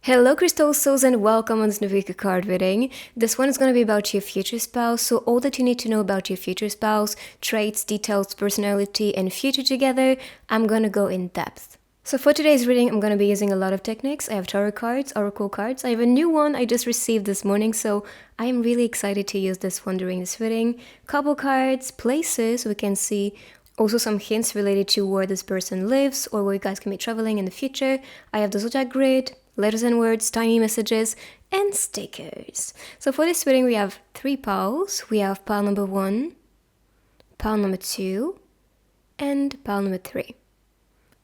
Hello crystal souls and welcome on this new week card reading. This one is going to be about your future spouse, so all that you need to know about your future spouse, traits, details, personality, and future together, I'm going to go in depth. So for today's reading, I'm going to be using a lot of techniques. I have tarot cards, oracle cards. I have a new one I just received this morning, so I am really excited to use this one during this reading. Couple cards, places, we can see also some hints related to where this person lives or where you guys can be traveling in the future. I have the zodiac grid, letters and words, tiny messages, and stickers. So for this reading, we have 3 piles. We have pile number 1, pile number 2, and pile number 3.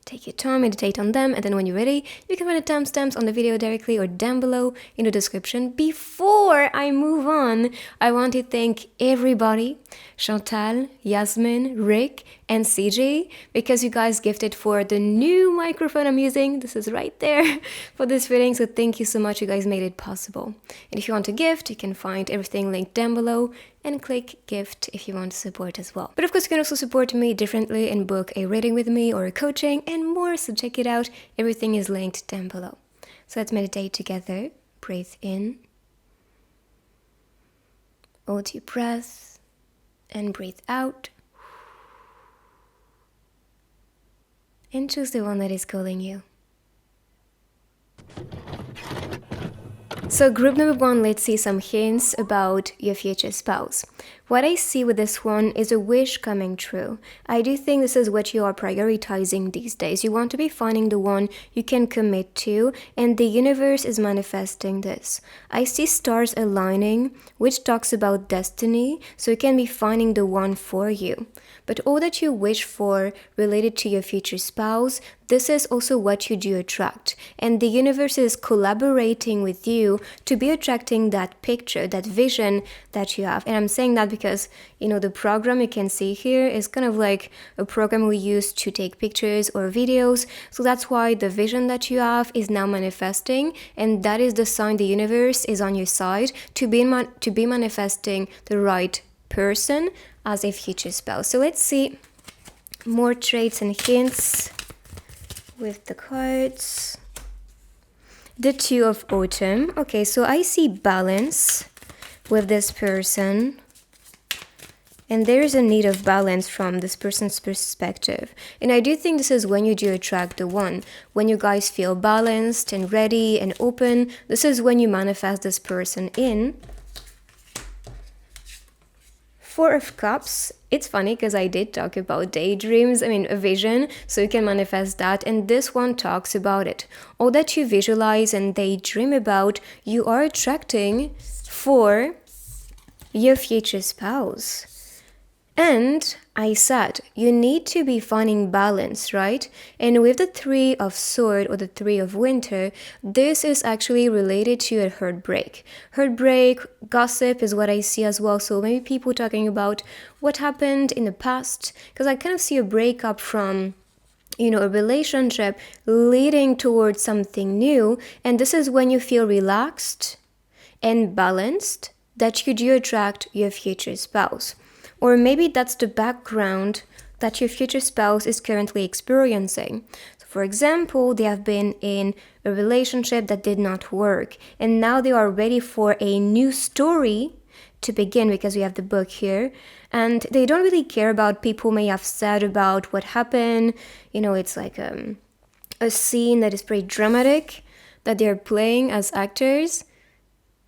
Take your time, meditate on them, and then when you're ready, you can find the timestamps on the video directly or down below in the description. Before I move on, I want to thank everybody, Chantal, Yasmin, Rick, and CJ, because you guys gifted for the new microphone I'm using. This is right there for this reading, so thank you so much. You guys made it possible. And if you want to gift, you can find everything linked down below and click gift if you want to support as well. But of course, you can also support me differently and book a reading with me or a coaching and more, so check it out. Everything is linked down below. So let's meditate together. Breathe in. Hold your breath and breathe out. And choose the one that is calling you. So group number 1, let's see some hints about your future spouse. What I see with this one is a wish coming true. I do think this is what you are prioritizing these days. You want to be finding the one you can commit to, and the universe is manifesting this. I see stars aligning, which talks about destiny, so you can be finding the one for you. But all that you wish for related to your future spouse, this is also what you do attract. And the universe is collaborating with you to be attracting that picture, that vision that you have. And I'm saying that because, the program you can see here is kind of like a program we use to take pictures or videos. So that's why the vision that you have is now manifesting. And that is the sign the universe is on your side to be manifesting the right person as a future spouse. So let's see more traits and hints with the cards. The 2 of autumn. Okay, so I see balance with this person. And there is a need of balance from this person's perspective. And I do think this is when you do attract the one. When you guys feel balanced and ready and open, this is when you manifest this person in. 4 of Cups. It's funny because I did talk about daydreams, a vision, so you can manifest that, and this one talks about it. All that you visualize and daydream about, you are attracting for your future spouse. And I said, you need to be finding balance, right? And with the 3 of Swords or the 3 of Winter, this is actually related to a heartbreak. Heartbreak, gossip is what I see as well. So maybe people talking about what happened in the past, because I kind of see a breakup from a relationship leading towards something new. And this is when you feel relaxed and balanced that you do attract your future spouse. Or maybe that's the background that your future spouse is currently experiencing. So for example, they have been in a relationship that did not work, and now they are ready for a new story to begin, because we have the book here, and they don't really care about people may have said about what happened. It's like a scene that is pretty dramatic that they're playing as actors.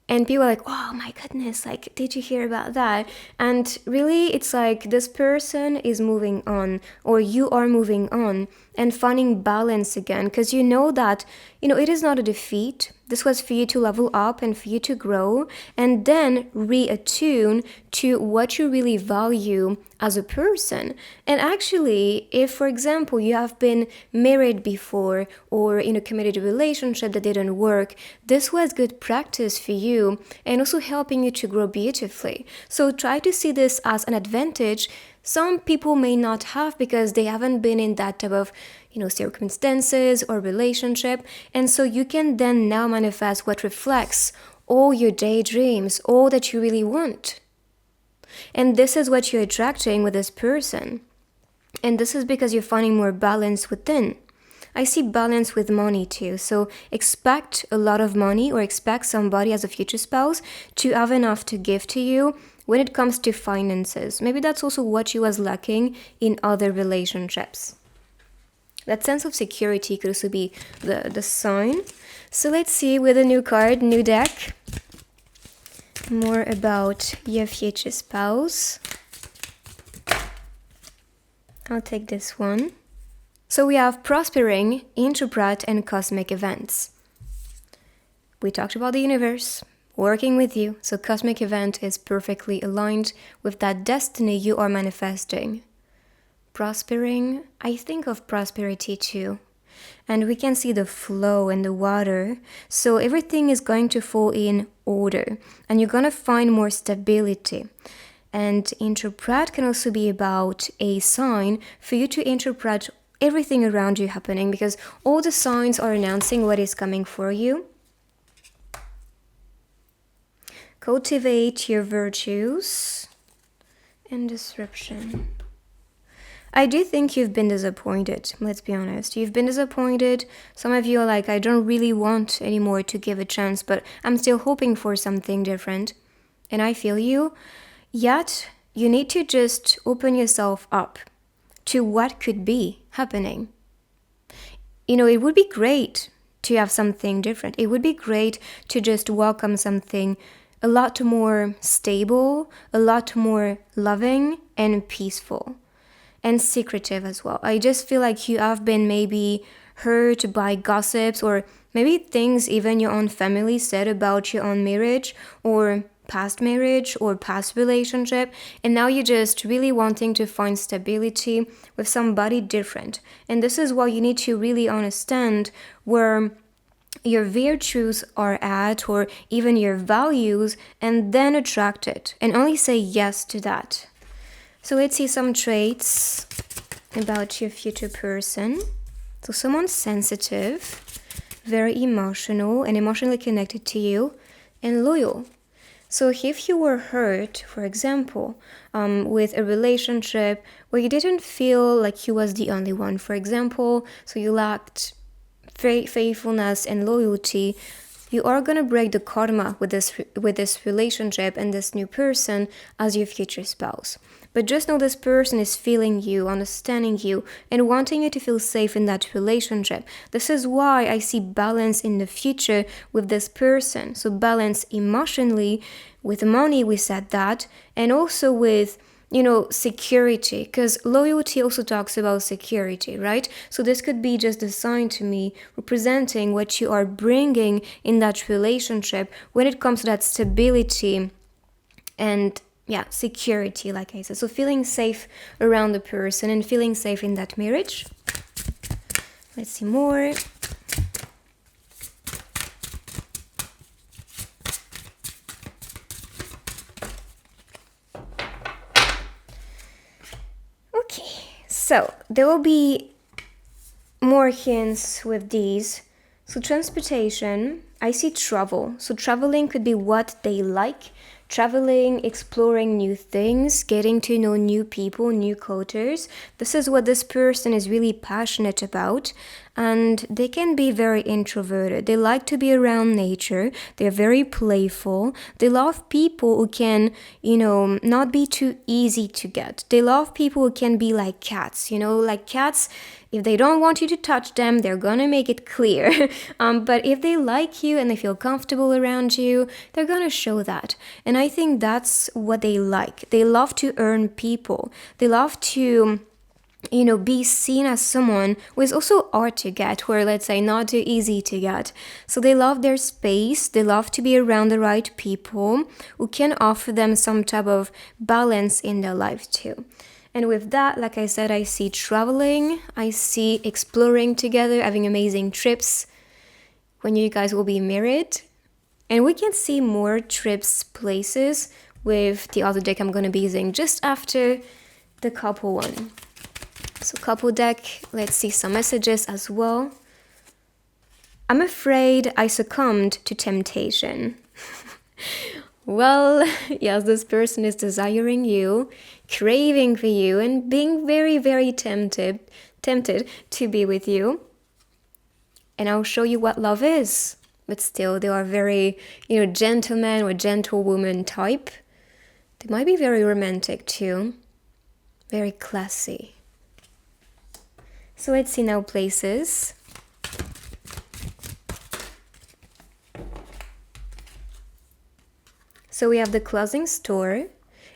And people are like, oh my goodness, did you hear about that? And really, it's like this person is moving on, or you are moving on and finding balance again, because you know that, it is not a defeat. This was for you to level up and for you to grow and then reattune to what you really value as a person. And actually, if, for example, you have been married before or in a committed relationship that didn't work, this was good practice for you and also helping you to grow beautifully. So try to see this as an advantage some people may not have because they haven't been in that type of, circumstances or relationship. And so you can then now manifest what reflects all your daydreams, all that you really want. And this is what you're attracting with this person. And this is because you're finding more balance within. I see balance with money too. So expect a lot of money or expect somebody as a future spouse to have enough to give to you when it comes to finances. Maybe that's also what you was lacking in other relationships. That sense of security could also be the sign. So let's see with a new card, new deck, more about your future spouse. I'll take this one. So we have prospering, interpret, and cosmic events. We talked about the universe working with you, so cosmic event is perfectly aligned with that destiny you are manifesting. Prospering, I think of prosperity too. And we can see the flow and the water, so everything is going to fall in order, and you're gonna find more stability. And interpret can also be about a sign for you to interpret everything around you happening, because all the signs are announcing what is coming for you. Cultivate your virtues and disruption. I do think you've been disappointed, let's be honest. You've been disappointed. Some of you are like, I don't really want anymore to give a chance, but I'm still hoping for something different. And I feel you. Yet, you need to just open yourself up to what could be happening. It would be great to have something different. It would be great to just welcome something a lot more stable, a lot more loving and peaceful and secretive as well. I just feel like you have been maybe hurt by gossips or maybe things even your own family said about your own marriage or past marriage or past relationship, and now you're just really wanting to find stability with somebody different. And this is why you need to really understand where your virtues are at or even your values, and then attract it and only say yes to that. So let's see some traits about your future person. So someone sensitive, very emotional and emotionally connected to you, and loyal. So if you were hurt, for example, with a relationship where you didn't feel like you was the only one, for example, so you lacked faithfulness and loyalty, you are gonna break the karma with this relationship and this new person as your future spouse. But just know this person is feeling you, understanding you, and wanting you to feel safe in that relationship. This is why I see balance in the future with this person. So balance emotionally, with money, we said that, and also with security, because loyalty also talks about security, right? So this could be just a sign to me representing what you are bringing in that relationship when it comes to that stability and security, like I said. So feeling safe around the person and feeling safe in that marriage. Let's see more. So there will be more hints with these. So transportation, I see travel. So traveling could be what they like. Traveling, exploring new things, getting to know new people, new cultures. This is what this person is really passionate about. And they can be very introverted. They like to be around nature. They're very playful. They love people who can, not be too easy to get. They love people who can be like cats. Like cats, if they don't want you to touch them, they're gonna make it clear. But if they like you and they feel comfortable around you, they're gonna show that. And I think that's what they like. They love to earn people. They love to be seen as someone who is also hard to get, or let's say not too easy to get. So they love their space. They love to be around the right people who can offer them some type of balance in their life too. And with that, like I said, I see traveling, I see exploring together, having amazing trips when you guys will be married. And we can see more trips, places with the other deck I'm going to be using just after the couple one. So couple deck, let's see some messages as well. I'm afraid I succumbed to temptation. Well, yes, this person is desiring you, craving for you, and being very, very tempted to be with you. and I'll show you what love is. But still, they are very, gentleman or gentlewoman type. They might be very romantic too. Very classy. So let's see now places. So we have the clothing store.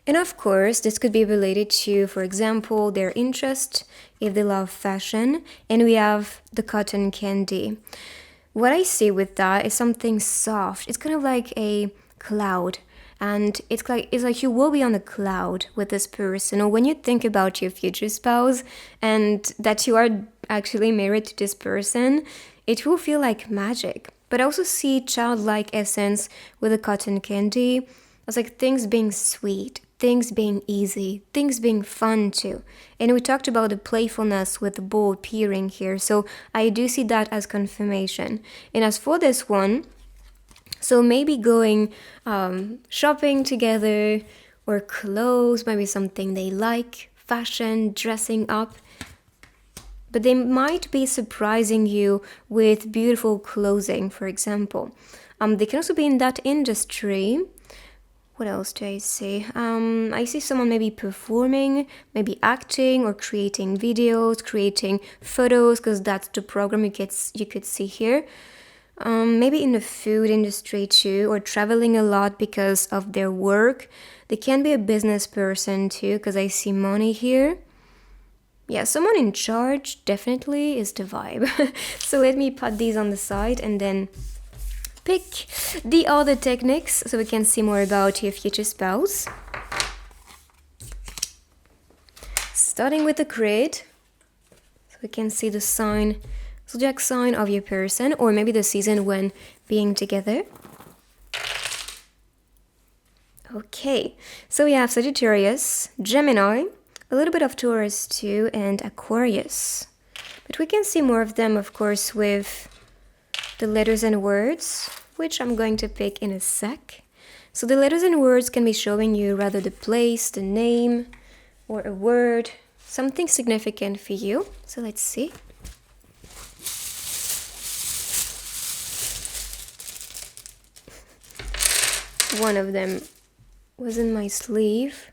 And of course, this could be related to, for example, their interest, if they love fashion. And we have the cotton candy. What I see with that is something soft. It's kind of like a cloud. And it's like you will be on a cloud with this person. Or when you think about your future spouse and that you are actually married to this person, it will feel like magic. But I also see childlike essence with the cotton candy. It's like things being sweet, things being easy, things being fun too. And we talked about the playfulness with the ball appearing here. So I do see that as confirmation. And as for this one, so maybe going shopping together, or clothes, maybe something they like, fashion, dressing up. But they might be surprising you with beautiful clothing, for example. They can also be in that industry. What else do I see? I see someone maybe performing, maybe acting or creating videos, creating photos, because that's the program you could see here. Maybe in the food industry too, or traveling a lot because of their work. They can be a business person too, because I see money here. Yeah, someone in charge definitely is the vibe. So let me put these on the side and then pick the other techniques so we can see more about your future spouse. Starting with the grid, so we can see the zodiac sign of your person, or maybe the season when being together. Okay, so we have Sagittarius, Gemini, a little bit of Taurus too, and Aquarius. But we can see more of them, of course, with the letters and words, which I'm going to pick in a sec. So the letters and words can be showing you rather the place, the name, or a word, something significant for you. So let's see. One of them was in my sleeve.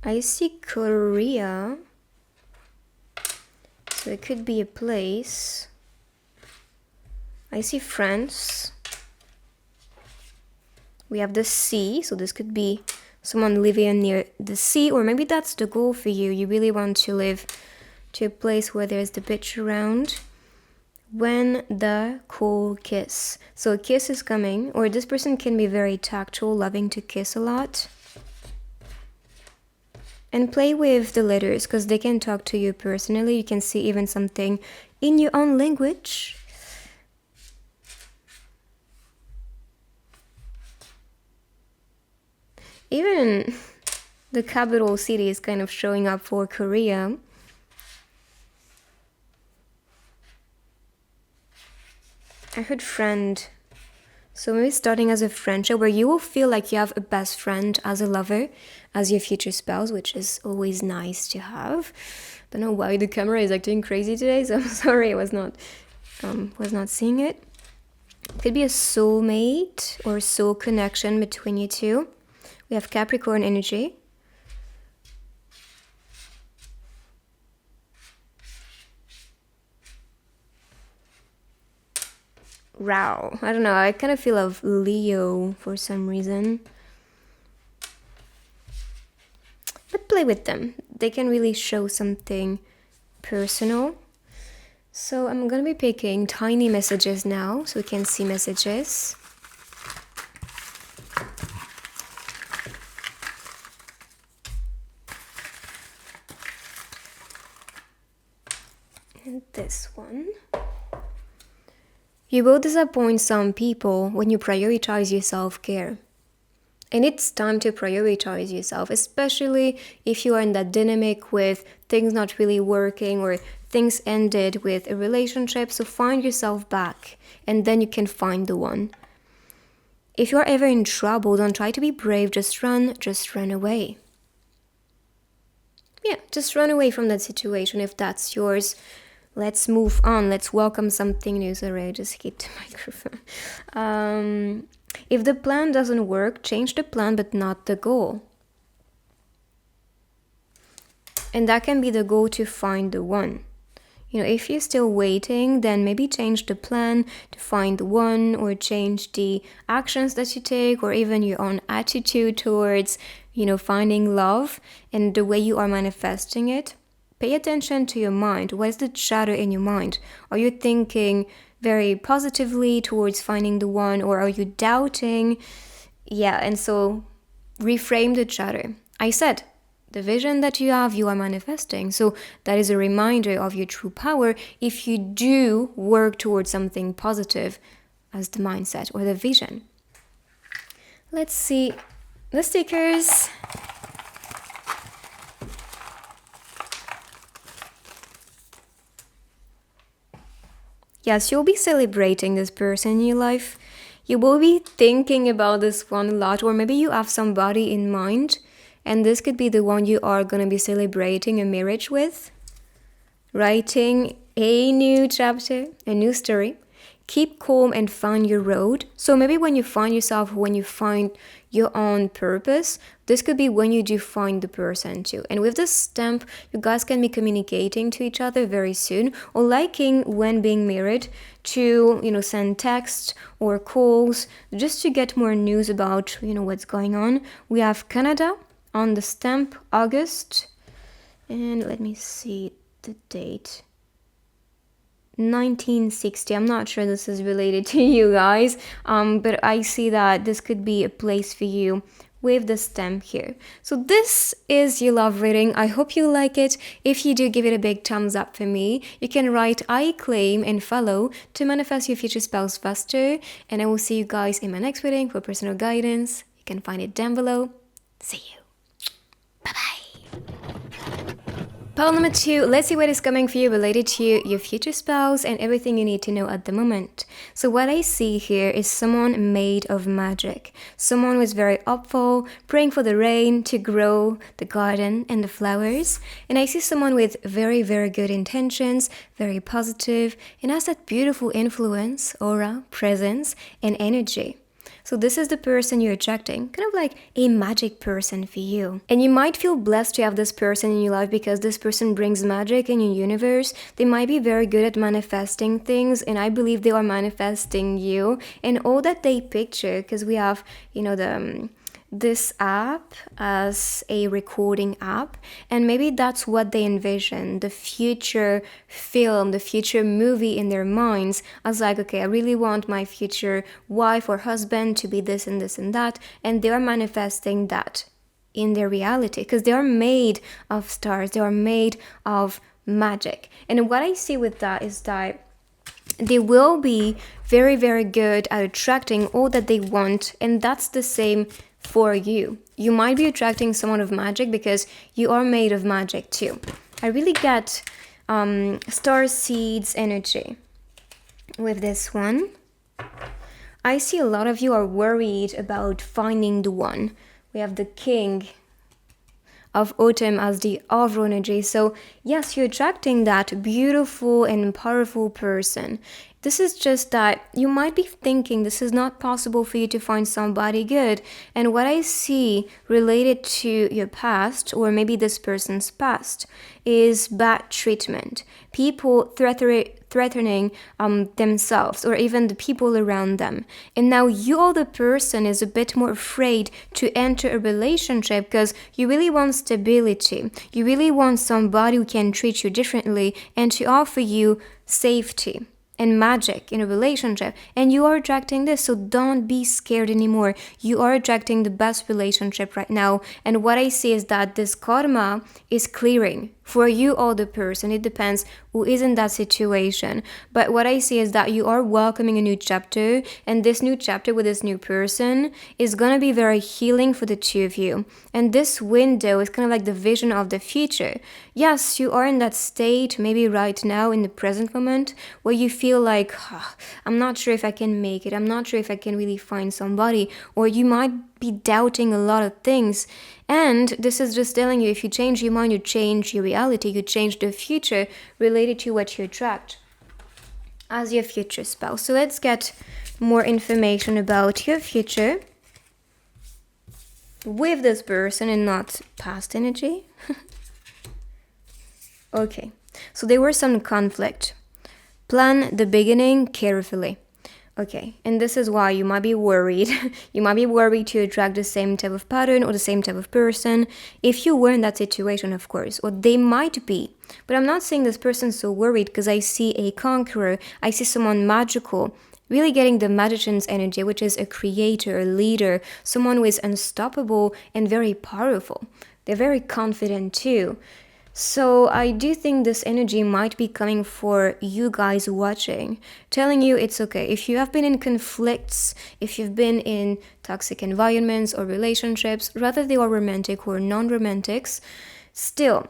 I see Korea, so it could be a place. I see France. We have the sea, so this could be someone living near the sea, or maybe that's the goal for you. You really want to live to a place where there's the beach around. When the cool kiss. So a kiss is coming, or this person can be very tactile, loving to kiss a lot. And play with the letters, because they can talk to you personally. You can see even something in your own language. Even the capital city is kind of showing up for Korea. I heard friend. So maybe starting as a friendship where you will feel like you have a best friend as a lover, as your future spouse, which is always nice to have. Don't know why the camera is acting crazy today, so I'm sorry I was not seeing it. Could be a soulmate or soul connection between you two. We have Capricorn energy. Wow, I don't know, I kind of feel of Leo for some reason. But play with them. They can really show something personal. So I'm gonna be picking tiny messages now, so we can see messages. And this one. You will disappoint some people when you prioritize your self-care. And it's time to prioritize yourself, especially if you are in that dynamic with things not really working or things ended with a relationship. So find yourself back, and then you can find the one. If you are ever in trouble, don't try to be brave, just run away. Yeah, just run away from that situation if that's yours. Let's move on. Let's welcome something new. Sorry, I just hit the microphone. If the plan doesn't work, change the plan but not the goal. And that can be the goal to find the one. If you're still waiting, then maybe change the plan to find the one, or change the actions that you take, or even your own attitude towards, finding love and the way you are manifesting it. Pay attention to your mind. What is the chatter in your mind? Are you thinking very positively towards finding the one, or are you doubting? Yeah, and so reframe the chatter. I said, the vision that you have, you are manifesting. So that is a reminder of your true power if you do work towards something positive as the mindset or the vision. Let's see the stickers. Yes, you'll be celebrating this person in your life. You will be thinking about this one a lot, or maybe you have somebody in mind, and this could be the one you are going to be celebrating a marriage with. Writing a new chapter, a new story. Keep calm and find your road. So maybe when you find yourself, when you find your own purpose, this could be when you do find the person too. And with this stamp, you guys can be communicating to each other very soon, or liking when being married to, send text or calls just to get more news about, what's going on. We have Canada on the stamp, August. And let me see the date. 1960. I'm not sure this is related to you guys, but I see that this could be a place for you with the stamp here. So this is your love reading. I hope you like it. If you do, give it a big thumbs up for me. You can write I claim and follow to manifest your future spouse faster, and I will see you guys in my next reading for personal guidance. You can find it down below. See you. Bye-bye. Pile number 2, let's see what is coming for you related to your future spouse and everything you need to know at the moment. So what I see here is someone made of magic. Someone who is very hopeful, praying for the rain to grow the garden and the flowers. And I see someone with very, very good intentions, very positive, and has that beautiful influence, aura, presence, and energy. So this is the person you're attracting, kind of like a magic person for you. And you might feel blessed to have this person in your life because this person brings magic in your universe. They might be very good at manifesting things, and I believe they are manifesting you and all that they picture, because we have, this app as a recording app, and maybe that's what they envision, the future film, the future movie in their minds, as like, okay, I really want my future wife or husband to be this and this and that, and they are manifesting that in their reality because they are made of stars, they are made of magic. And what I see with that is that they will be very, very good at attracting all that they want, and that's the same for you. You might be attracting someone of magic because you are made of magic too. I really get star seeds energy with this one. I see a lot of you are worried about finding the one. We have the King of Autumn as the overall energy. So yes, you're attracting that beautiful and powerful person. This is just that you might be thinking this is not possible for you to find somebody good. And what I see related to your past, or maybe this person's past, is bad treatment. People threatening themselves or even the people around them. And now you, or the person, is a bit more afraid to enter a relationship because you really want stability. You really want somebody who can treat you differently and to offer you safety and magic in a relationship, and you are attracting this, so don't be scared anymore. You are attracting the best relationship right now, and what I see is that this karma is clearing for you or the person. It depends who is in that situation, but what I see is that you are welcoming a new chapter, and this new chapter with this new person is gonna be very healing for the two of you. And this window is kind of like the vision of the future. Yes, you are in that state maybe right now in the present moment where you feel like, I'm not sure if I can make it, I'm not sure if I can really find somebody, or you might be doubting a lot of things. And this is just telling you, if you change your mind, you change your reality, you change the future related to what you attract as your future spouse. So let's get more information about your future with this person and not past energy. Okay, so there were some conflict. Plan the beginning carefully. Okay, and this is why you might be worried. You might be worried to attract the same type of pattern or the same type of person if you were in that situation, of course, or they might be. But I'm not saying this person's so worried, because I see a conqueror, I see someone magical, really getting the magician's energy, which is a creator, a leader, someone who is unstoppable and very powerful. They're very confident too. So I do think this energy might be coming for you guys watching, telling you it's okay. If you have been in conflicts, if you've been in toxic environments or relationships, whether they are romantic or non-romantics, still,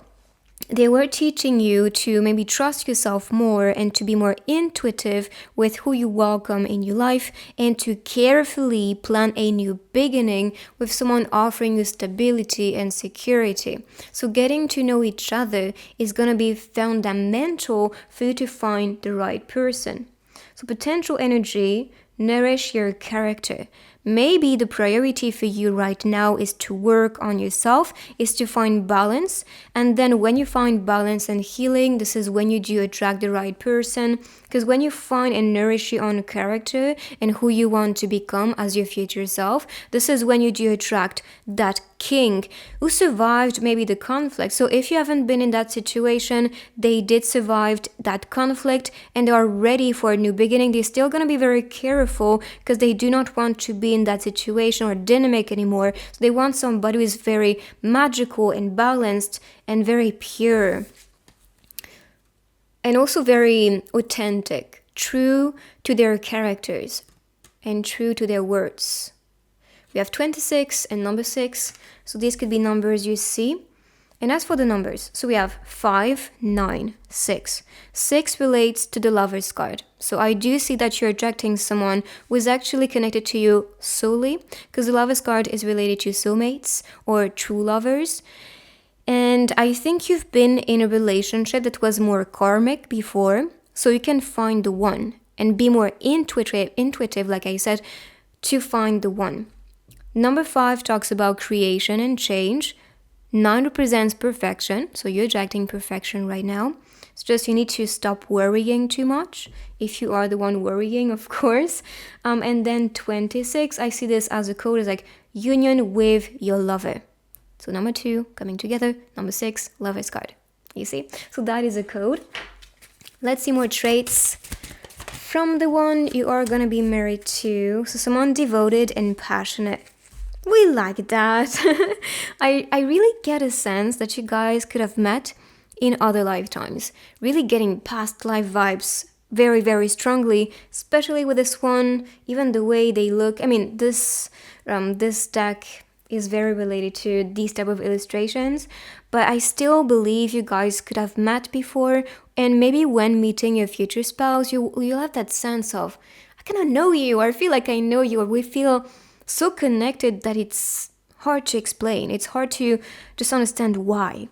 they were teaching you to maybe trust yourself more and to be more intuitive with who you welcome in your life, and to carefully plan a new beginning with someone offering you stability and security. So getting to know each other is going to be fundamental for you to find the right person. So potential energy, nourish your character. Maybe the priority for you right now is to work on yourself, is to find balance. And then when you find balance and healing, this is when you do attract the right person. Because when you find and nourish your own character and who you want to become as your future self, this is when you do attract that king who survived maybe the conflict. So if you haven't been in that situation, they did survive that conflict and they are ready for a new beginning. They're still going to be very careful because they do not want to be in that situation or dynamic anymore. So they want somebody who is very magical and balanced and very pure. And also very authentic, true to their characters and true to their words. We have 26 and number 6. So these could be numbers you see. And as for the numbers, so we have 5, 9, 6. 6 relates to the Lover's card. So I do see that you're attracting someone who is actually connected to you solely, because the Lover's card is related to soulmates or true lovers. And I think you've been in a relationship that was more karmic before, so you can find the one and be more intuitive, like I said, to find the one. Number 5 talks about creation and change. 9 represents perfection, so you're attracting perfection right now. It's just you need to stop worrying too much, if you are the one worrying, of course. And then 26, I see this as a code, is like union with your lover. So number 2, coming together. Number 6, Lover's card. You see? So that is a code. Let's see more traits from the one you are going to be married to. So someone devoted and passionate. We like that. I really get a sense that you guys could have met in other lifetimes. Really getting past life vibes very, very strongly, especially with this one, even the way they look. I mean, this deck is very related to these type of illustrations, but I still believe you guys could have met before, and maybe when meeting your future spouse, you'll have that sense of, I kind of know you, or I feel like I know you, or we feel so connected that it's hard to explain. It's hard to just understand why.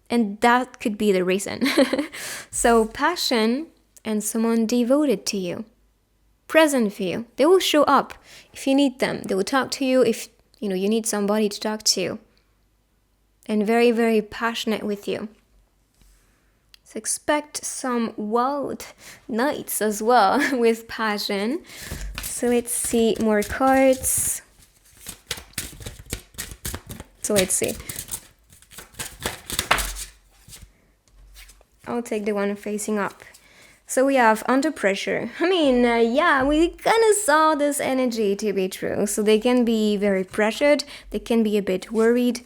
And that could be the reason. So passion and someone devoted to you, present for you. They will show up if you need them. They will talk to you if you need somebody to talk to. And very, very passionate with you. So expect some wild nights as well with passion. So let's see more cards. So let's see. I'll take the one facing up. So we have under pressure. I mean, yeah, we kind of saw this energy to be true. So they can be very pressured. They can be a bit worried.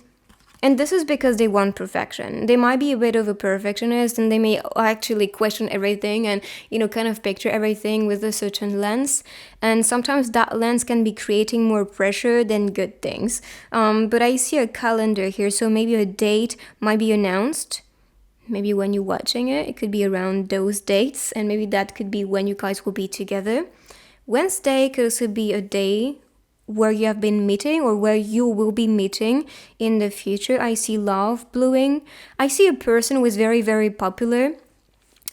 And this is because they want perfection. They might be a bit of a perfectionist and they may actually question everything and, kind of picture everything with a certain lens. And sometimes that lens can be creating more pressure than good things. But I see a calendar here, so maybe a date might be announced. Maybe when you're watching it, it could be around those dates. And maybe that could be when you guys will be together. Wednesday could also be a day where you have been meeting or where you will be meeting in the future. I see love blooming. I see a person who is very, very popular.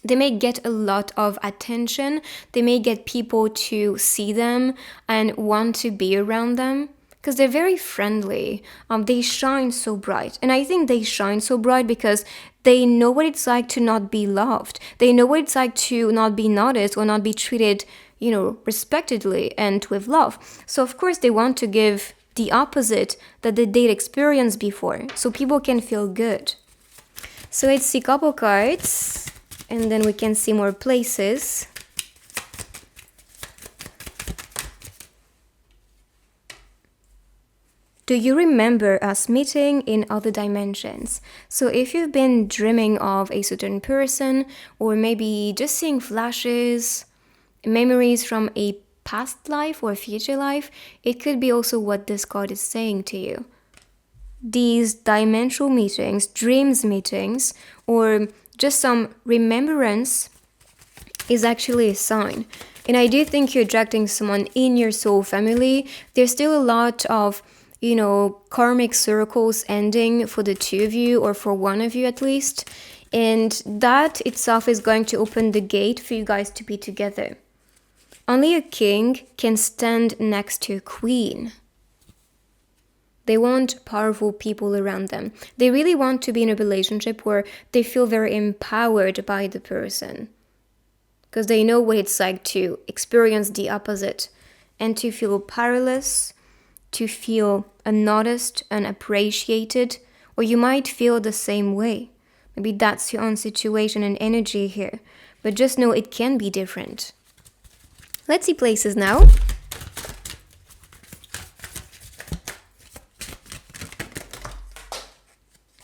They may get a lot of attention. They may get people to see them and want to be around them because they're very friendly. They shine so bright. And I think they shine so bright because they know what it's like to not be loved. They know what it's like to not be noticed or not be treated, respectedly and with love. So, of course, they want to give the opposite that they did experience before so people can feel good. So, let's see couple cards. And then we can see more places. Do you remember us meeting in other dimensions? So if you've been dreaming of a certain person, or maybe just seeing flashes, memories from a past life or future life, it could be also what this card is saying to you. These dimensional meetings, dreams meetings, or just some remembrance is actually a sign. And I do think you're attracting someone in your soul family. There's still a lot of, karmic circles ending for the two of you or for one of you at least. And that itself is going to open the gate for you guys to be together. Only a king can stand next to a queen. They want powerful people around them. They really want to be in a relationship where they feel very empowered by the person. Because they know what it's like to experience the opposite and to feel powerless, to feel unnoticed, unappreciated, or you might feel the same way. Maybe that's your own situation and energy here. But just know it can be different. Let's see places now.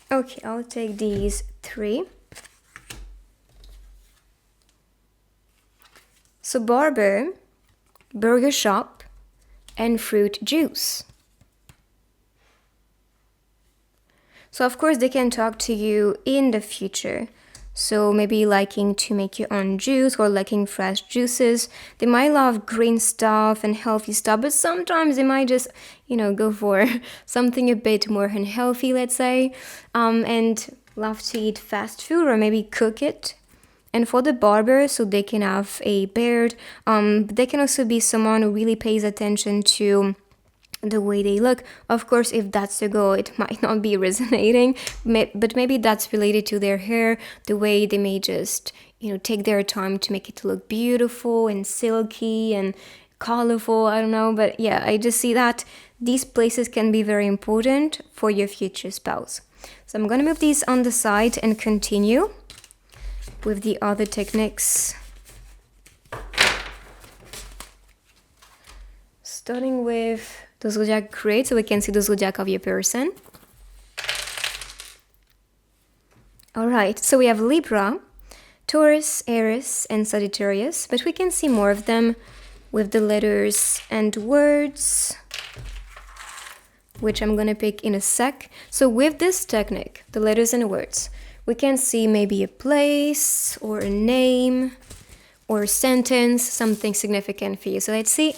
Okay, I'll take these 3. So barber, burger shop, and fruit juice. So of course they can talk to you in the future. So maybe liking to make your own juice or liking fresh juices. They might love green stuff and healthy stuff, but sometimes they might just, go for something a bit more unhealthy, let's say, and love to eat fast food or maybe cook it. And for the barber, so they can have a beard. They can also be someone who really pays attention to the way they look. Of course, if that's the goal, it might not be resonating, but maybe that's related to their hair, the way they may just, take their time to make it look beautiful and silky and colorful. I don't know, but yeah, I just see that these places can be very important for your future spouse. So I'm gonna move these on the side and continue with the other techniques. Starting with the zodiac grid, so we can see the zodiac of your person. Alright, so we have Libra, Taurus, Aries, and Sagittarius, but we can see more of them with the letters and words, which I'm gonna pick in a sec. So with this technique, the letters and words, we can see maybe a place or a name or a sentence, something significant for you. So let's see.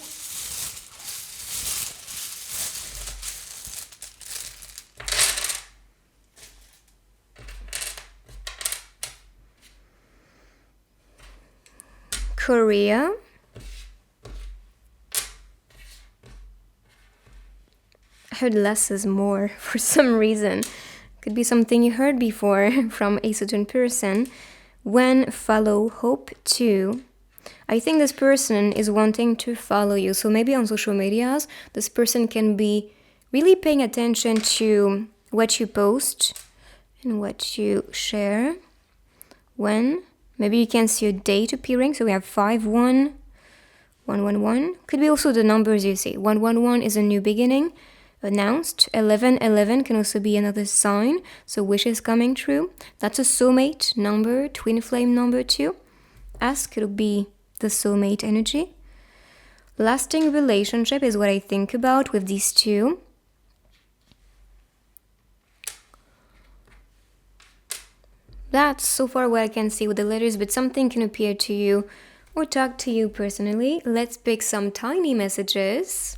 Korea. I heard less is more for some reason. Could be something you heard before from a certain person. When follow hope to. I think this person is wanting to follow you. So maybe on social medias, this person can be really paying attention to what you post and what you share. When. Maybe you can see a date appearing. So we have 5-1, 111. Could be also the numbers you see. 111 is a new beginning. Announced. 1111 can also be another sign. So wishes coming true. That's a soulmate number, twin flame number 2. As could be the soulmate energy. Lasting relationship is what I think about with these two. That's so far what I can see with the letters, but something can appear to you or talk to you personally. Let's pick some tiny messages.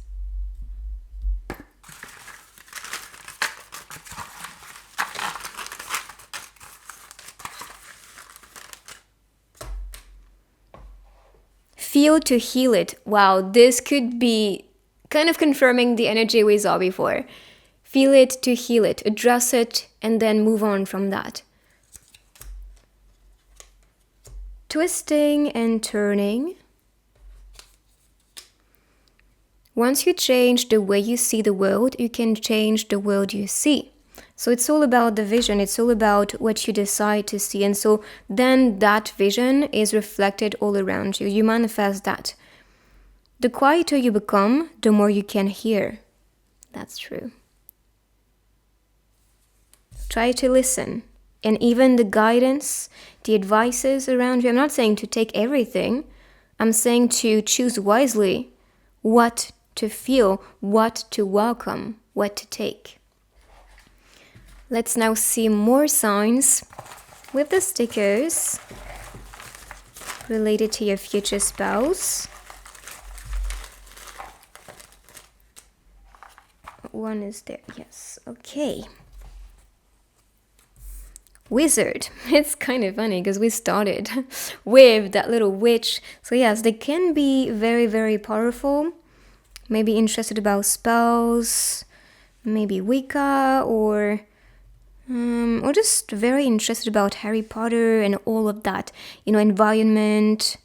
Feel to heal it. Wow, this could be kind of confirming the energy we saw before. Feel it to heal it, address it, and then move on from that. Twisting and turning. Once you change the way you see the world, you can change the world you see. So it's all about the vision. It's all about what you decide to see. And so then that vision is reflected all around you. You manifest that. The quieter you become, the more you can hear. That's true. Try to listen. And even the guidance, the advices around you. I'm not saying to take everything. I'm saying to choose wisely what to feel, what to welcome, what to take. Let's now see more signs with the stickers related to your future spouse. One is there, yes, okay. Wizard. It's kind of funny because we started with that little witch. So yes, they can be very, very powerful. Maybe interested about spells, maybe Wicca, or just very interested about Harry Potter and all of that, environment.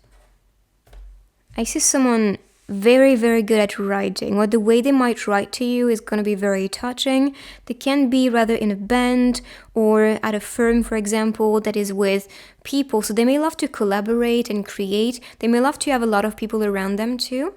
I see someone very, very good at writing, or the way they might write to you is going to be very touching. They can be rather in a band or at a firm, for example, that is with people. So they may love to collaborate and create. They may love to have a lot of people around them too.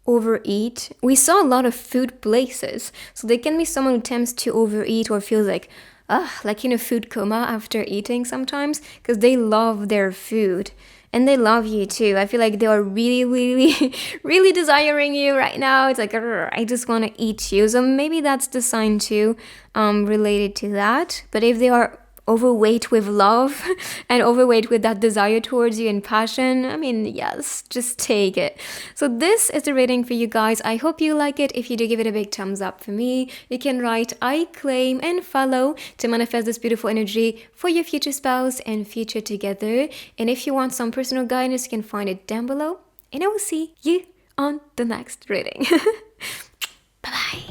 Overeat. We saw a lot of food places. So they can be someone who tends to overeat or feels like in a food coma after eating sometimes, because they love their food. And they love you too. I feel like they are really, really, really desiring you right now. It's like, I just want to eat you. So maybe that's the sign too, related to that. But if they are overweight with love and overweight with that desire towards you and passion, I mean, yes, just take it. So this is the reading for you guys. I hope you like it. If you do, give it a big thumbs up for me. You can write I claim and follow to manifest this beautiful energy for your future spouse and future together. And if you want some personal guidance, you can find it down below. And I will see you on the next reading. Bye-bye.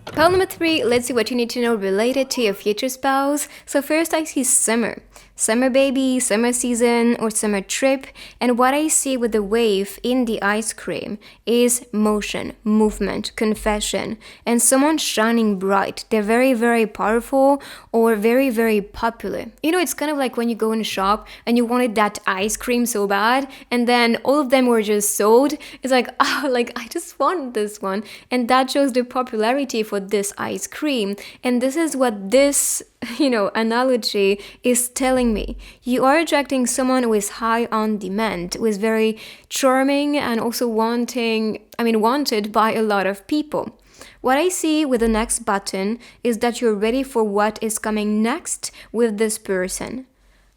Pile number 3, let's see what you need to know related to your future spouse. So first I see summer. Summer baby, summer season, or summer trip. And what I see with the wave in the ice cream is motion, movement, confession, and someone shining bright. They're very, very powerful or very, very popular. It's kind of like when you go in a shop and you wanted that ice cream so bad, and then all of them were just sold. It's like, I just want this one. And that shows the popularity for this ice cream. And this is what this analogy is telling me. You are attracting someone who is high on demand, who is very charming and also wanted by a lot of people. What I see with the next button is that you're ready for what is coming next with this person.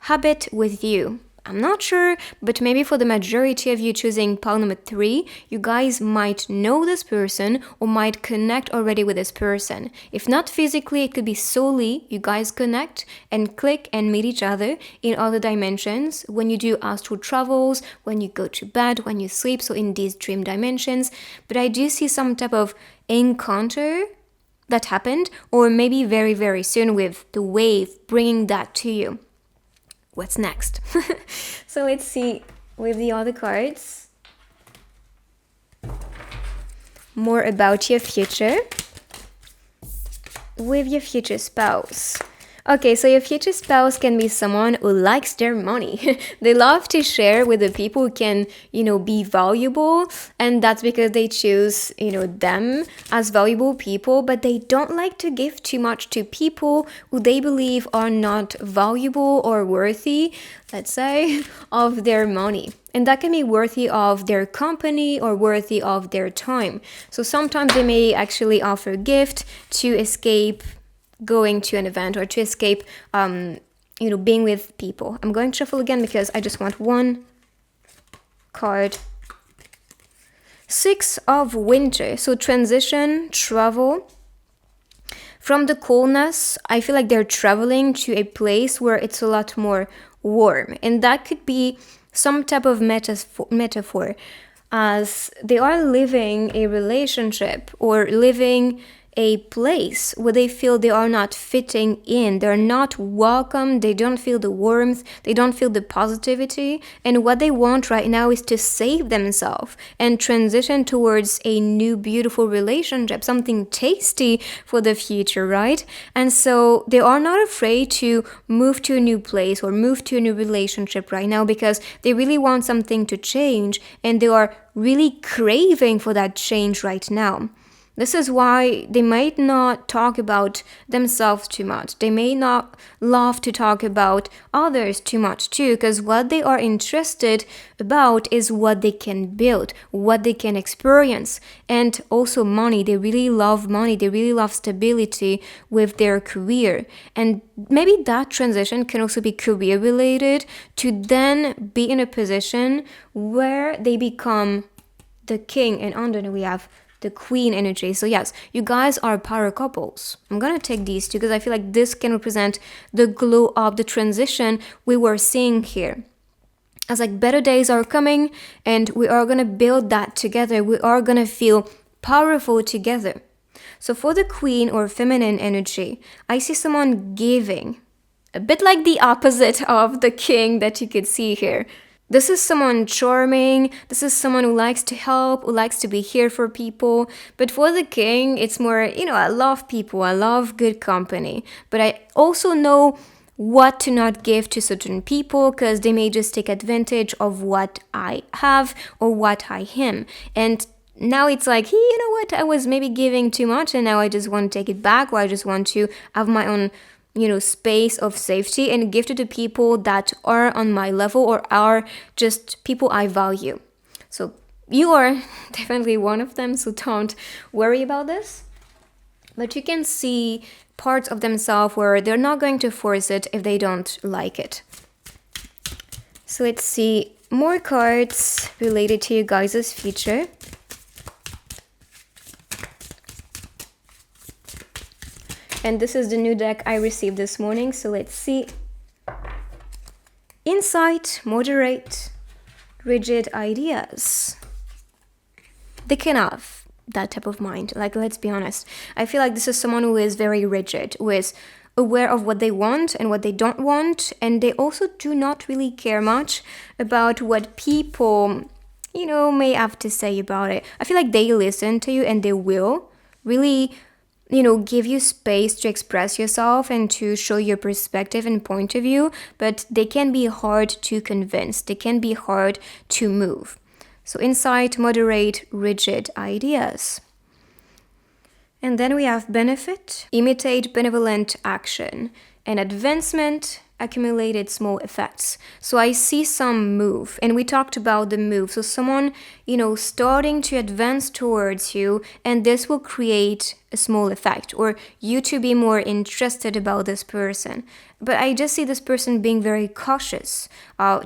Habit with you. I'm not sure, but maybe for the majority of you choosing pile number 3, you guys might know this person or might connect already with this person. If not physically, it could be solely you guys connect and click and meet each other in other dimensions when you do astral travels, when you go to bed, when you sleep, so in these dream dimensions. But I do see some type of encounter that happened, or maybe very, very soon with the wave bringing that to you. What's next? So let's see with the other cards more about your future with your future spouse. Okay, so your future spouse can be someone who likes their money. They love to share with the people who can, be valuable. And that's because they choose, them as valuable people. But they don't like to give too much to people who they believe are not valuable or worthy, let's say, of their money. And that can be worthy of their company or worthy of their time. So sometimes they may actually offer a gift to escape going to an event or to escape, being with people. I'm going to shuffle again because I just want one card. 6 of winter. So transition, travel. From the coolness, I feel like they're traveling to a place where it's a lot more warm. And that could be some type of metaphor, as they are living a relationship or living a place where they feel they are not fitting in, they're not welcome, they don't feel the warmth, they don't feel the positivity, and what they want right now is to save themselves and transition towards a new beautiful relationship, something tasty for the future, right? And so they are not afraid to move to a new place or move to a new relationship right now because they really want something to change and they are really craving for that change right now. This is why they might not talk about themselves too much. They may not love to talk about others too much too, because what they are interested about is what they can build, what they can experience, and also money. They really love money. They really love stability with their career. And maybe that transition can also be career related to then be in a position where they become the king, and under we have the queen energy. So yes, you guys are power couples. I'm gonna take these two because I feel like this can represent the glow up, the transition we were seeing here. As like better days are coming and we are gonna build that together. We are gonna feel powerful together. So for the queen or feminine energy, I see someone giving, a bit like the opposite of the king that you could see here. This is someone charming, this is someone who likes to help, who likes to be here for people. But for the king, it's more, I love people, I love good company. But I also know what to not give to certain people because they may just take advantage of what I have or what I am. And now it's like, hey, you know what, I was maybe giving too much and now I just want to take it back, or I just want to have my own space of safety and give to the people that are on my level or are just people I value. So you are definitely one of them, so don't worry about this. But you can see parts of themselves where they're not going to force it if they don't like it. So let's see more cards related to you guys' future. And this is the new deck I received this morning, so let's see. Insight, moderate, rigid ideas. They can have that type of mind. Like, let's be honest. I feel like this is someone who is very rigid, who is aware of what they want and what they don't want. And they also do not really care much about what people, may have to say about it. I feel like they listen to you and they will really give you space to express yourself and to show your perspective and point of view, but they can be hard to convince. They can be hard to move. So insight, moderate, rigid ideas. And then we have benefit, imitate benevolent action, and advancement, accumulated small effects. So I see some move, and we talked about the move. So someone, starting to advance towards you, and this will create a small effect, or you to be more interested about this person. But I just see this person being very cautious,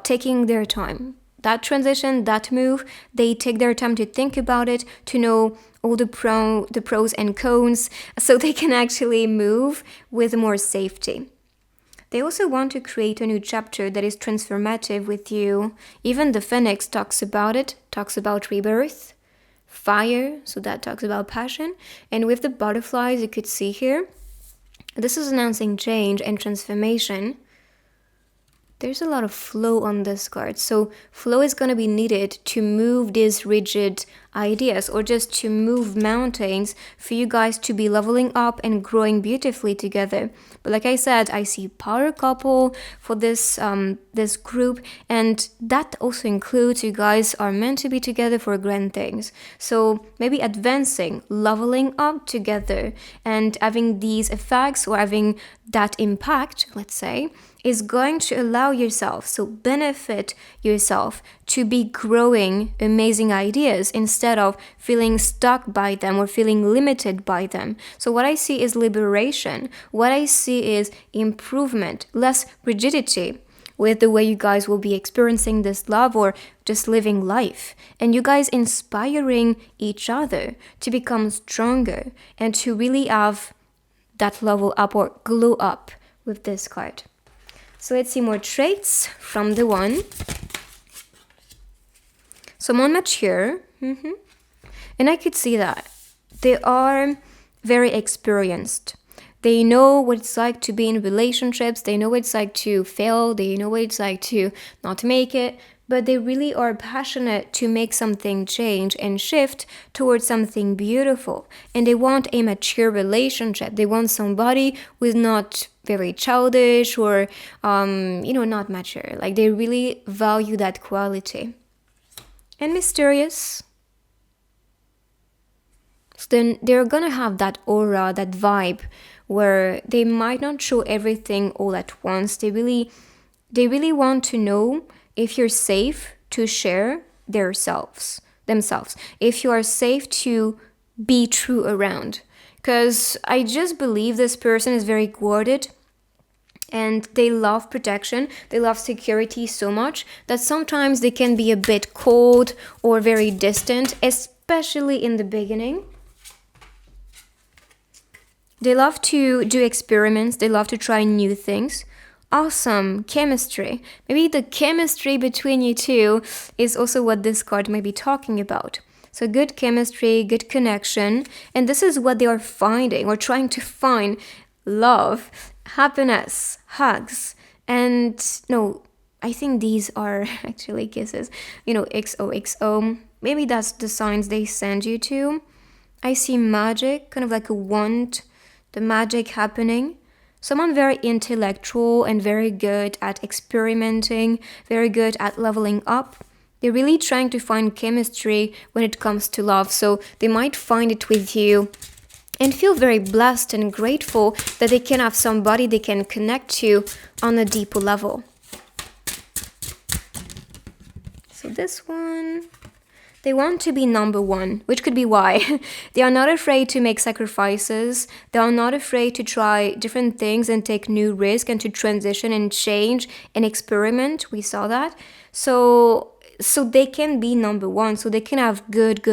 taking their time. That transition, that move, they take their time to think about it, to know all the pros and cons, so they can actually move with more safety. They also want to create a new chapter that is transformative with you. Even the Phoenix talks about it, talks about rebirth, fire, so that talks about passion. And with the butterflies, you could see here, this is announcing change and transformation. There's a lot of flow on this card. So flow is going to be needed to move these rigid ideas or just to move mountains for you guys to be leveling up and growing beautifully together. But like I said, I see power couple for this this group, and that also includes you guys are meant to be together for grand things. So maybe advancing, leveling up together and having these effects or having that impact, let's say, is going to allow yourself, so benefit yourself to be growing amazing ideas instead of feeling stuck by them or feeling limited by them. So what I see is liberation. What I see is improvement, less rigidity with the way you guys will be experiencing this love or just living life. And you guys inspiring each other to become stronger and to really have that level up or glow up with this card. So let's see more traits from the one. someone mature. And I could see that. They are very experienced. They know what it's like to be in relationships. They know what it's like to fail. They know what it's like to not make it. But they really are passionate to make something change and shift towards something beautiful. And they want a mature relationship. They want somebody who is not very childish or, not mature. Like they really value that quality. And mysterious. So then they're gonna have that aura, that vibe, where they might not show everything all at once. They really want to know if you're safe to share themselves. If you are safe to be true around. Because I just believe this person is very guarded and they love protection, they love security so much that sometimes they can be a bit cold or very distant, especially in the beginning. They love to do experiments, they love to try new things. Awesome, chemistry. Maybe the chemistry between you two is also what this card may be talking about. So good chemistry, good connection, and this is what they are finding or trying to find: love, happiness, hugs, and no, I think these are actually kisses. XOXO. Maybe that's the signs they send you to. I see magic, kind of like a wand, the magic happening. Someone very intellectual and very good at experimenting, very good at leveling up. They're really trying to find chemistry when it comes to love, so they might find it with you and feel very blessed and grateful that they can have somebody they can connect to on a deeper level. So this one, they want to be number one, which could be why. They are not afraid to make sacrifices. They are not afraid to try different things and take new risks and to transition and change and experiment. We saw that. So they can be number one, so they can have good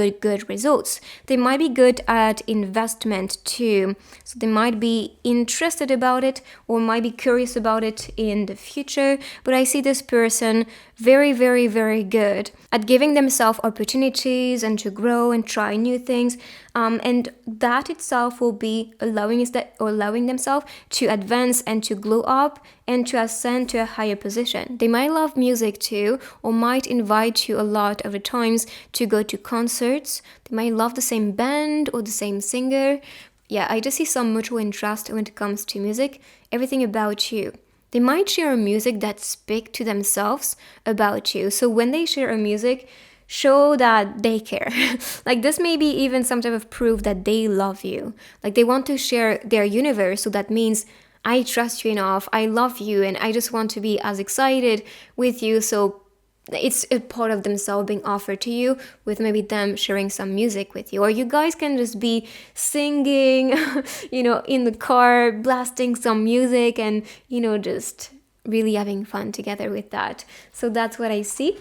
results. They might be good at investment too. So they might be interested about it or might be curious about it in the future. But I see this person very, very, very good at giving themselves opportunities and to grow and try new things. And that itself will be allowing themselves to advance and to glow up and to ascend to a higher position. They might love music too, or might invite you a lot of the times to go to concerts. They might love the same band or the same singer. Yeah, I just see some mutual interest when it comes to music, everything about you. They might share a music that speak to themselves about you. So when they share a music, show that they care. Like this may be even some type of proof that they love you. Like they want to share their universe. So that means I trust you enough, I love you, and I just want to be as excited with you. So it's a part of themselves being offered to you with maybe them sharing some music with you. Or you guys can just be singing, in the car, blasting some music and, just really having fun together with that. So that's what I see.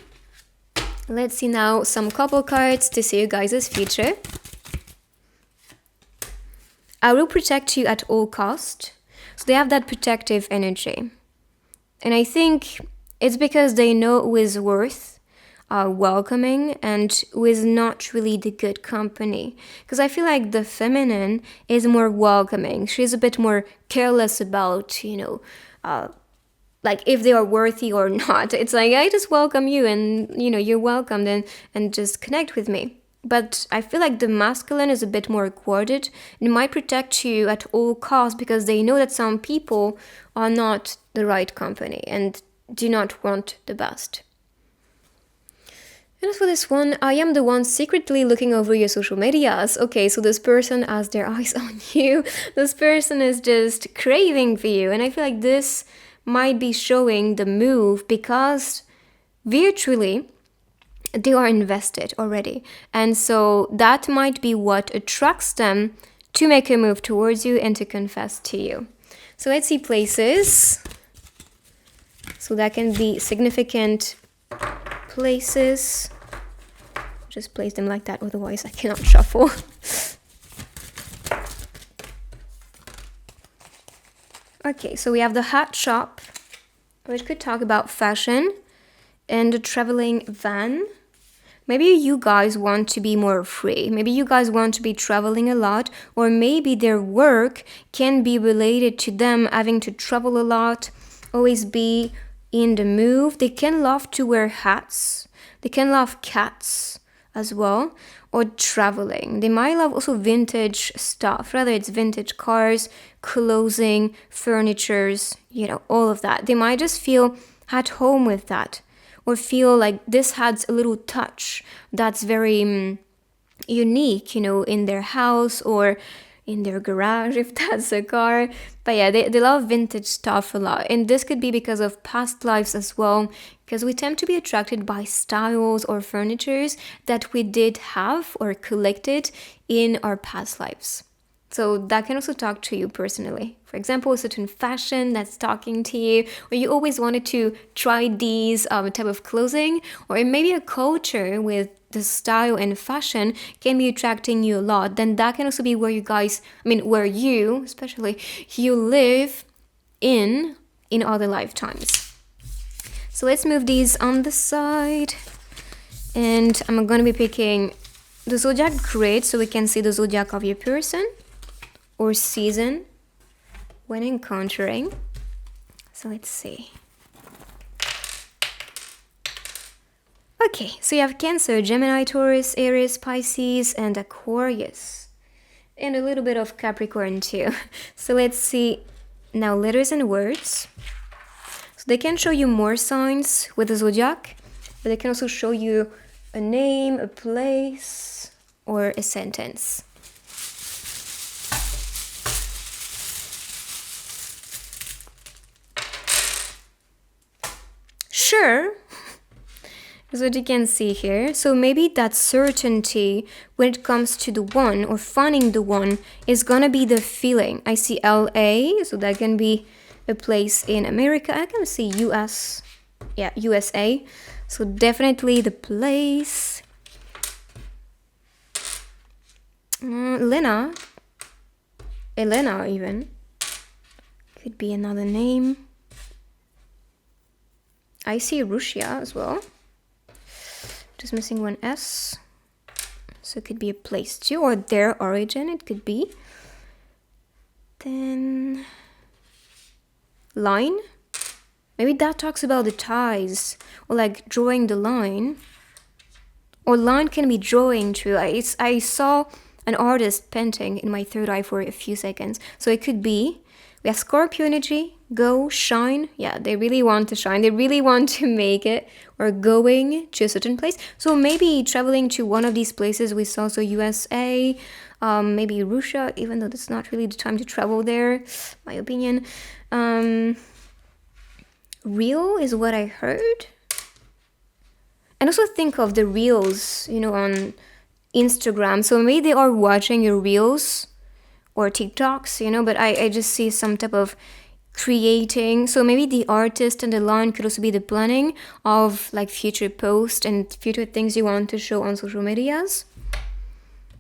Let's see now some couple cards to see you guys' future. I will protect you at all cost. So they have that protective energy. And I think it's because they know who is worth welcoming and who is not really the good company. Because I feel like the feminine is more welcoming. She's a bit more careless about, like if they are worthy or not. It's like, I just welcome you and, you're welcomed and just connect with me. But I feel like the masculine is a bit more guarded and might protect you at all costs because they know that some people are not the right company and do not want the best. And as for this one, I am the one secretly looking over your social medias. Okay, so this person has their eyes on you. This person is just craving for you. And I feel like this might be showing the move because virtually they are invested already. And so that might be what attracts them to make a move towards you and to confess to you. So let's see places. So that can be significant places. Just place them like that, otherwise I cannot shuffle. Okay, so we have the hat shop, which could talk about fashion, and the traveling van. Maybe you guys want to be more free. Maybe you guys want to be traveling a lot, or maybe their work can be related to them having to travel a lot, always be in the move. They can love to wear hats. They can love cats as well, or traveling. They might love also vintage stuff, whether it's vintage cars, clothing, furnitures, all of that. They might just feel at home with that, or feel like this adds a little touch that's very unique, in their house or in their garage if that's a car. But yeah, they love vintage stuff a lot. And this could be because of past lives as well, because we tend to be attracted by styles or furnitures that we did have or collected in our past lives. So that can also talk to you personally. For example, a certain fashion that's talking to you, or you always wanted to try these type of clothing, or maybe a culture with the style and fashion can be attracting you a lot. Then that can also be where where you, especially, you live in other lifetimes. So let's move these on the side. And I'm going to be picking the zodiac grid so we can see the zodiac of your person or season when encountering. So let's see. Okay, so you have Cancer, Gemini, Taurus, Aries, Pisces, and Aquarius. And a little bit of Capricorn too. So let's see now letters and words. So they can show you more signs with the zodiac, but they can also show you a name, a place, or a sentence. Sure, is what you can see here. So maybe that certainty when it comes to the one or finding the one is gonna be the feeling. I see LA, so that can be a place in America. I can see US, USA. So definitely the place. Elena even. Could be another name. I see Russia as well. Just missing one S. So it could be a place too, or their origin it could be. Then line. Maybe that talks about the ties, or like drawing the line. Or line can be drawing too. I saw an artist painting in my third eye for a few seconds. So it could be, we have Scorpio energy, go, shine. Yeah, they really want to shine. They really want to make it, or going to a certain place. So maybe traveling to one of these places we saw, so USA, maybe Russia, even though that's not really the time to travel there, my opinion. Real is what I heard. And also think of the reels, on Instagram. So maybe they are watching your reels or TikToks, but I just see some type of creating. So maybe the artist and the line could also be the planning of like future posts and future things you want to show on social medias.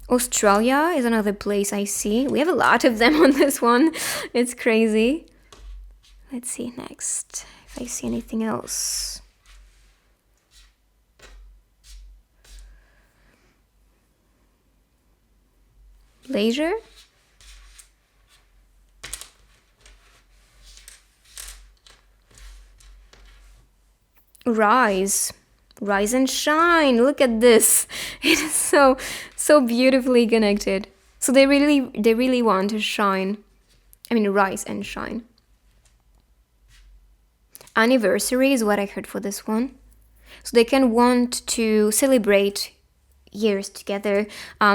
Australia is another place I see. We have a lot of them on this one. It's crazy. Let's see next if I see anything else. Leisure. Rise and shine. Look at this. It is so beautifully connected. So they really want to shine. Rise and shine. Anniversary is what I heard for this one. So they can want to celebrate years together,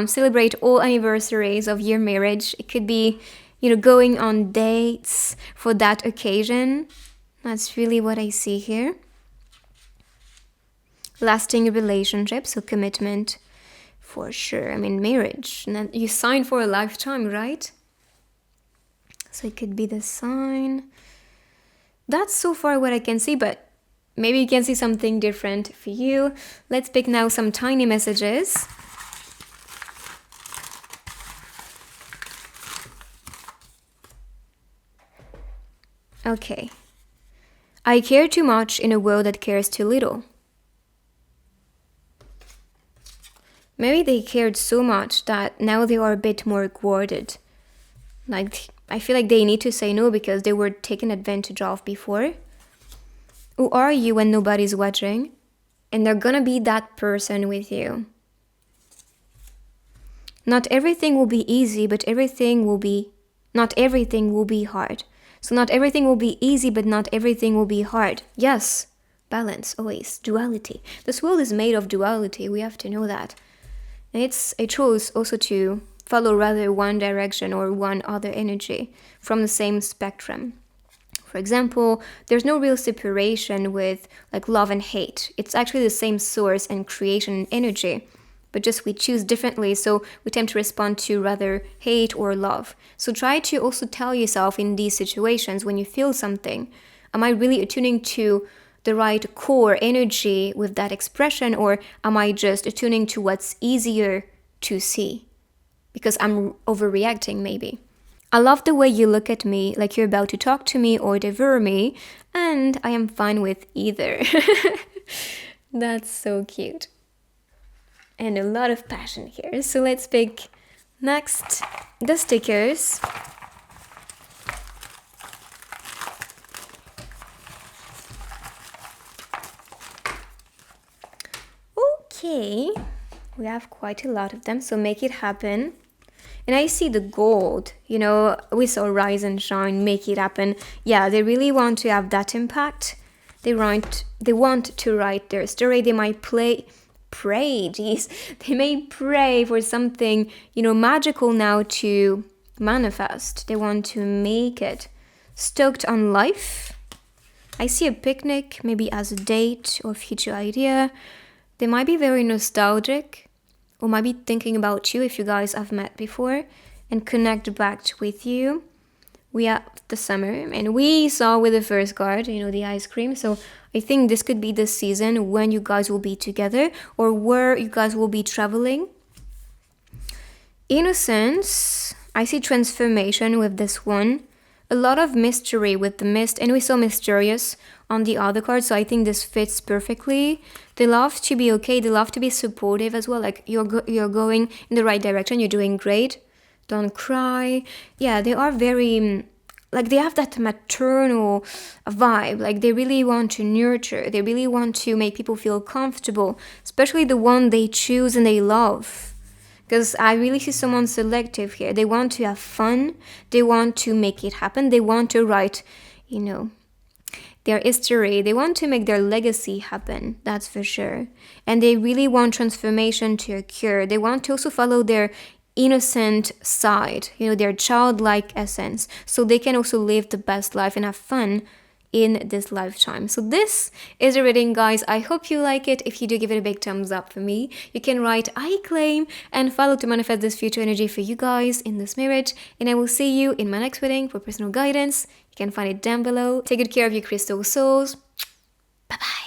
celebrate all anniversaries of your marriage. It could be, going on dates for that occasion. That's really what I see here. Lasting relationship, so commitment for sure. Marriage, and then you sign for a lifetime, right? So it could be the sign. That's so far what I can see, but maybe you can see something different for you. Let's pick now some tiny messages. Okay. I care too much in a world that cares too little. Maybe they cared so much that now they are a bit more guarded. Like, I feel like they need to say no because they were taken advantage of before. Who are you when nobody's watching? And they're gonna be that person with you. Not everything will be easy, but not everything will be hard. So not everything will be easy, but not everything will be hard. Yes, balance, always, duality. This world is made of duality, we have to know that. And it's a choice also to follow rather one direction or one other energy from the same spectrum. For example, there's no real separation with like love and hate. It's actually the same source and creation and energy, but just we choose differently, so we tend to respond to rather hate or love. So try to also tell yourself in these situations when you feel something, am I really attuning to the right core energy with that expression, or am I just attuning to what's easier to see? Because I'm overreacting maybe. I love the way you look at me like you're about to talk to me or devour me, and I am fine with either. That's so cute. And a lot of passion here. So let's pick next the stickers. Okay, we have quite a lot of them, so make it happen. And I see the gold, we saw rise and shine, make it happen. Yeah, they really want to have that impact. They want to write their story. They might they may pray for something, magical now to manifest. They want to make it. Stoked on life. I see a picnic, maybe as a date or future idea. They might be very nostalgic, or might be thinking about you if you guys have met before and connect back with you. We have the summer, and we saw with the first card, the ice cream. So I think this could be the season when you guys will be together or where you guys will be traveling. Innocence, I see transformation with this one. A lot of mystery with the mist, and we saw mysterious on the other card, so I think this fits perfectly. They love to be okay, they love to be supportive as well, like you're going in the right direction, you're doing great, don't cry. Yeah, they are very, they have that maternal vibe, like they really want to nurture, they really want to make people feel comfortable, especially the one they choose and they love. Because I really see someone selective here. They want to have fun. They want to make it happen. They want to write, their history. They want to make their legacy happen. That's for sure. And they really want transformation to occur. They want to also follow their innocent side, their childlike essence. So they can also live the best life and have fun in this lifetime. So this is a reading, guys. I hope you like it. If you do, give it a big thumbs up for me. You can write I claim and follow to manifest this future energy for you guys in this marriage, and I will see you in my next reading for personal guidance. You can find it down below. Take good care of your crystal souls. Bye bye.